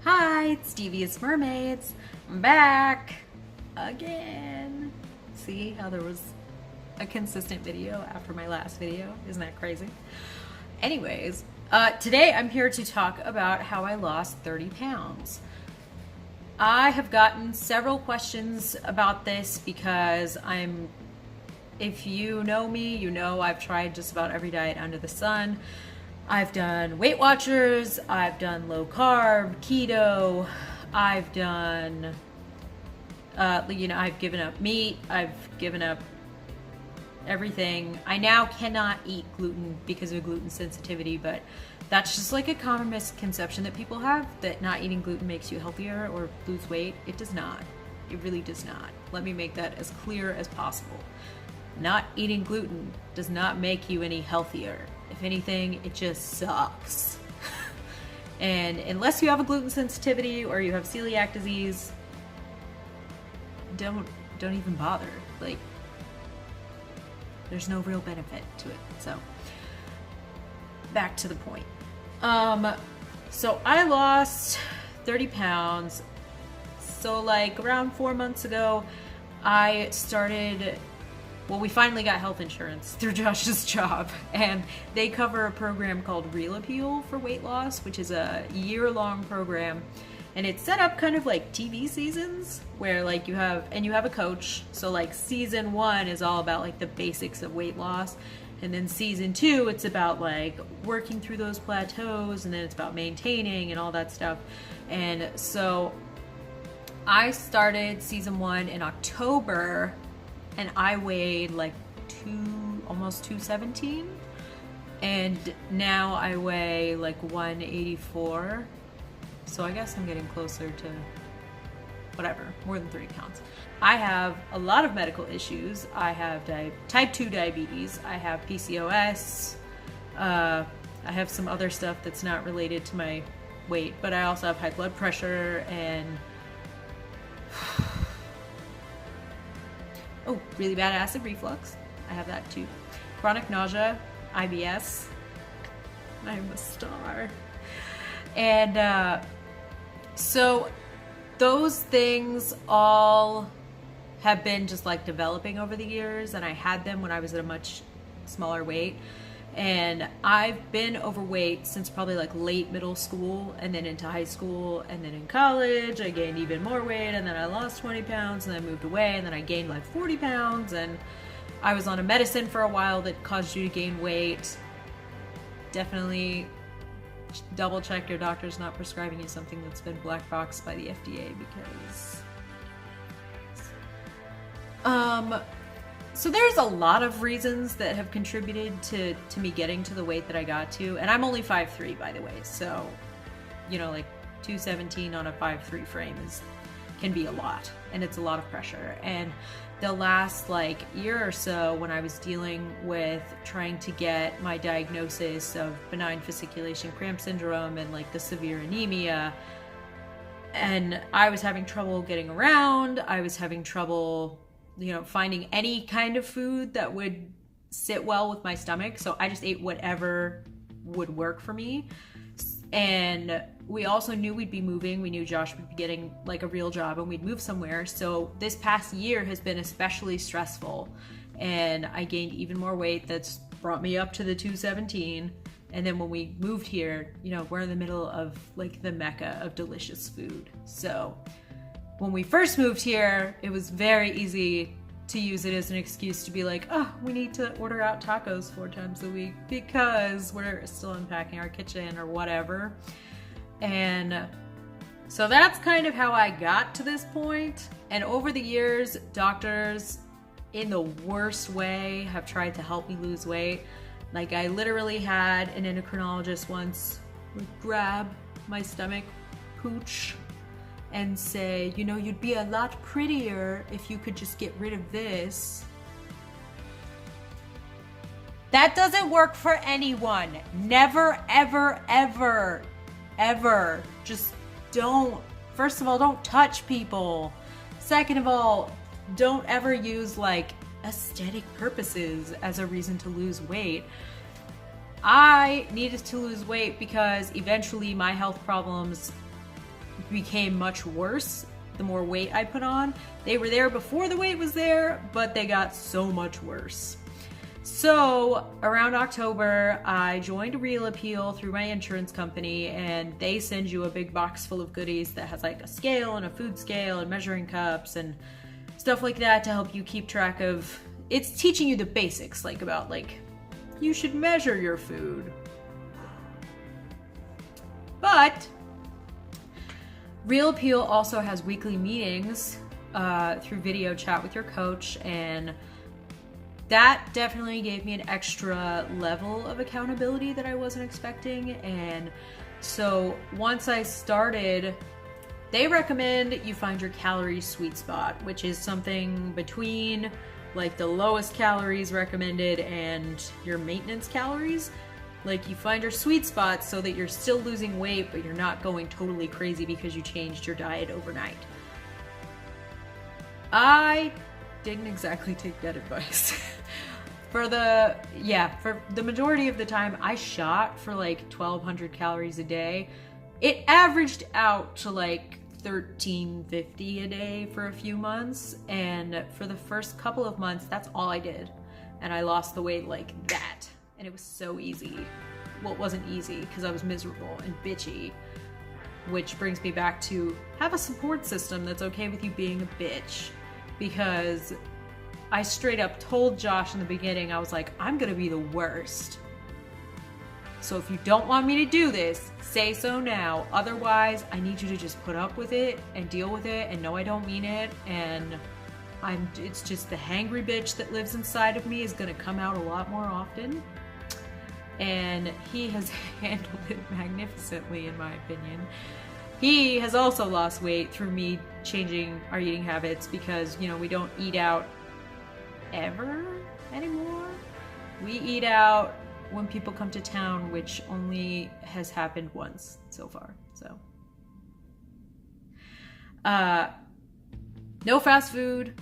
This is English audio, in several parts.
Hi, it's Devious Mermaids. I'm back again. See how there was a consistent video after my last video? Isn't that crazy? Anyways, today I'm here to talk about how I lost 30 pounds. I have gotten several questions about this because if you know me, you know I've tried just about every diet under the sun. I've done Weight Watchers, I've done low carb, keto, I've done, I've given up meat, I've given up everything. I now cannot eat gluten because of gluten sensitivity, but that's just like a common misconception that people have, that not eating gluten makes you healthier or lose weight. It does not. It really does not. Let me make that as clear as possible. Not eating gluten does not make you any healthier. If anything, it just sucks. And unless you have a gluten sensitivity or you have celiac disease, don't even bother. Like, there's no real benefit to it. So, back to the point. So I lost 30 pounds. So like around 4 months ago, I started, we finally got health insurance through Josh's job, and they cover a program called Real Appeal for weight loss, which is a year-long program, and it's set up kind of like TV seasons where like you have a coach. So like season 1 is all about like the basics of weight loss, and then season 2 it's about like working through those plateaus, and then it's about maintaining and all that stuff. And so I started season 1 in October, and I weighed like almost 217, and now I weigh like 184. So I guess I'm getting closer to whatever, more than 30 pounds. I have a lot of medical issues. I have type 2 diabetes. I have PCOS. I have some other stuff that's not related to my weight, but I also have high blood pressure and really bad acid reflux. I have that too. Chronic nausea, IBS. I'm a star. And so those things all have been just like developing over the years, and I had them when I was at a much smaller weight. And I've been overweight since probably like late middle school, and then into high school, and then in college I gained even more weight, and then I lost 20 pounds, and then I moved away, and then I gained like 40 pounds, and I was on a medicine for a while that caused you to gain weight. Definitely double check your doctor's not prescribing you something that's been black boxed by the FDA, because so there's a lot of reasons that have contributed to me getting to the weight that I got to. And I'm only 5'3", by the way. So, like 217 on a 5'3" frame can be a lot. And it's a lot of pressure. And the last like year or so, when I was dealing with trying to get my diagnosis of benign fasciculation cramp syndrome and like the severe anemia, and I was having trouble getting around, I was having trouble finding any kind of food that would sit well with my stomach. So I just ate whatever would work for me. And we also knew we'd be moving. We knew Josh would be getting like a real job and we'd move somewhere. So this past year has been especially stressful. And I gained even more weight. That's brought me up to the 217. And then when we moved here, we're in the middle of like the mecca of delicious food. So when we first moved here, it was very easy to use it as an excuse to be like, oh, we need to order out tacos 4 times a week because we're still unpacking our kitchen or whatever. And so that's kind of how I got to this point. And over the years, doctors in the worst way have tried to help me lose weight. Like I literally had an endocrinologist once grab my stomach pooch and say, you'd be a lot prettier if you could just get rid of this. That doesn't work for anyone. Never, ever, ever, ever. Just don't. First of all, don't touch people. Second of all, don't ever use like aesthetic purposes as a reason to lose weight. I needed to lose weight because eventually my health problems became much worse the more weight I put on. They were there before the weight was there, but they got so much worse. So around October, I joined Real Appeal through my insurance company, and they send you a big box full of goodies that has like a scale and a food scale and measuring cups and stuff like that to help you keep track of. It's teaching you the basics, like about like you should measure your food. But Real Appeal also has weekly meetings through video chat with your coach, and that definitely gave me an extra level of accountability that I wasn't expecting. And so once I started, they recommend you find your calorie sweet spot, which is something between like the lowest calories recommended and your maintenance calories. Like you find your sweet spot so that you're still losing weight, but you're not going totally crazy because you changed your diet overnight. I didn't exactly take that advice. For the majority of the time I shot for like 1,200 calories a day. It averaged out to like 1,350 a day for a few months, and for the first couple of months that's all I did, and I lost the weight like that, and it was so easy. Well, it wasn't easy because I was miserable and bitchy, which brings me back to have a support system that's okay with you being a bitch, because I straight up told Josh in the beginning, I was like, I'm gonna be the worst. So if you don't want me to do this, say so now. Otherwise, I need you to just put up with it and deal with it and know I don't mean it. And it's just the hangry bitch that lives inside of me is gonna come out a lot more often. And he has handled it magnificently, in my opinion. He has also lost weight through me changing our eating habits, because, you know, we don't eat out ever anymore. We eat out when people come to town, which only has happened once so far. So no fast food.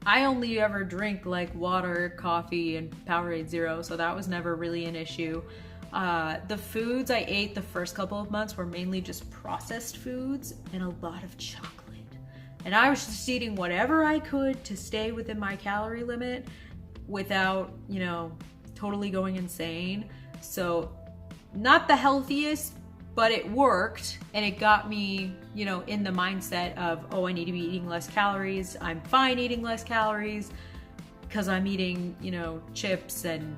I only ever drink like water, coffee, and Powerade Zero, so that was never really an issue. The foods I ate the first couple of months were mainly just processed foods and a lot of chocolate. And I was just eating whatever I could to stay within my calorie limit without, you know, totally going insane. So not the healthiest, but it worked, and it got me, you know, in the mindset of, oh, I need to be eating less calories. I'm fine eating less calories because I'm eating, you know, chips and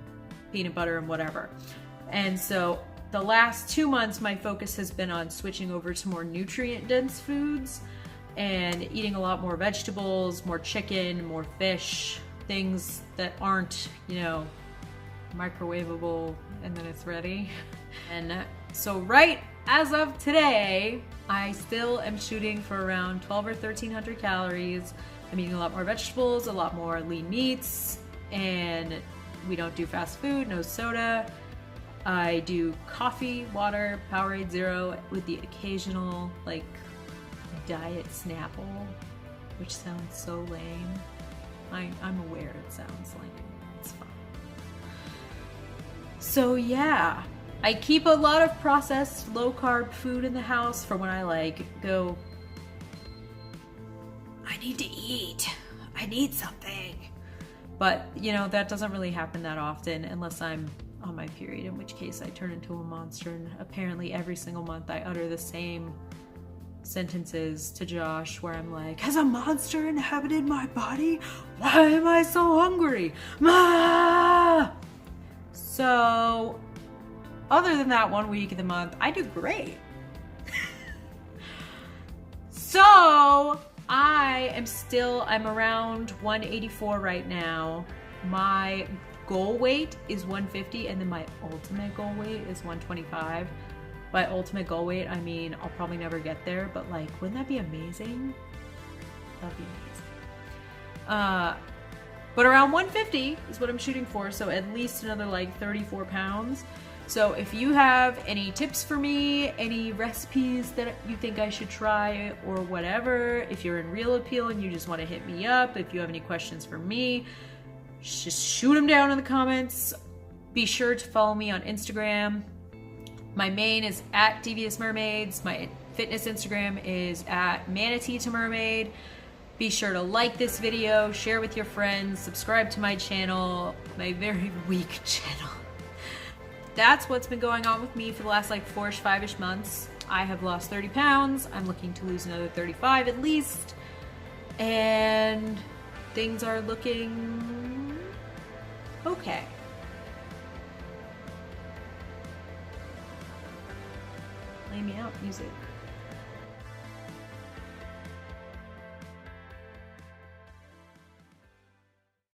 peanut butter and whatever. And so the last 2 months, my focus has been on switching over to more nutrient-dense foods and eating a lot more vegetables, more chicken, more fish, things that aren't, you know, microwavable and then it's ready. And so right as of today, I still am shooting for around 1,200 or 1,300 calories. I'm eating a lot more vegetables, a lot more lean meats, and we don't do fast food, no soda. I do coffee, water, Powerade Zero with the occasional like diet Snapple, which sounds so lame. I'm aware it sounds lame. It's fine. So yeah, I keep a lot of processed low carb food in the house for when I like go, I need to eat, I need something. But you know, that doesn't really happen that often unless I'm on my period, in which case I turn into a monster. And apparently every single month I utter the same sentences to Josh where I'm like, has a monster inhabited my body? Why am I so hungry? Ma! So other than that 1 week of the month, I do great. So I'm around 184 right now. My goal weight is 150, and then my ultimate goal weight is 125. By ultimate goal weight, I mean I'll probably never get there, but like, wouldn't that be amazing? That'd be amazing. But around 150 is what I'm shooting for, so at least another like 34 pounds. So if you have any tips for me, any recipes that you think I should try or whatever, if you're in Real Appeal and you just want to hit me up, if you have any questions for me, just shoot them down in the comments. Be sure to follow me on Instagram. My main is @Devious Mermaids. My fitness Instagram is at manatee to mermaid. Be sure to like this video, share with your friends, subscribe to my channel, my very weak channel. That's what's been going on with me for the last like 4-ish, 5-ish months. I have lost 30 pounds. I'm looking to lose another 35 at least. And things are looking okay. Lay me out, music.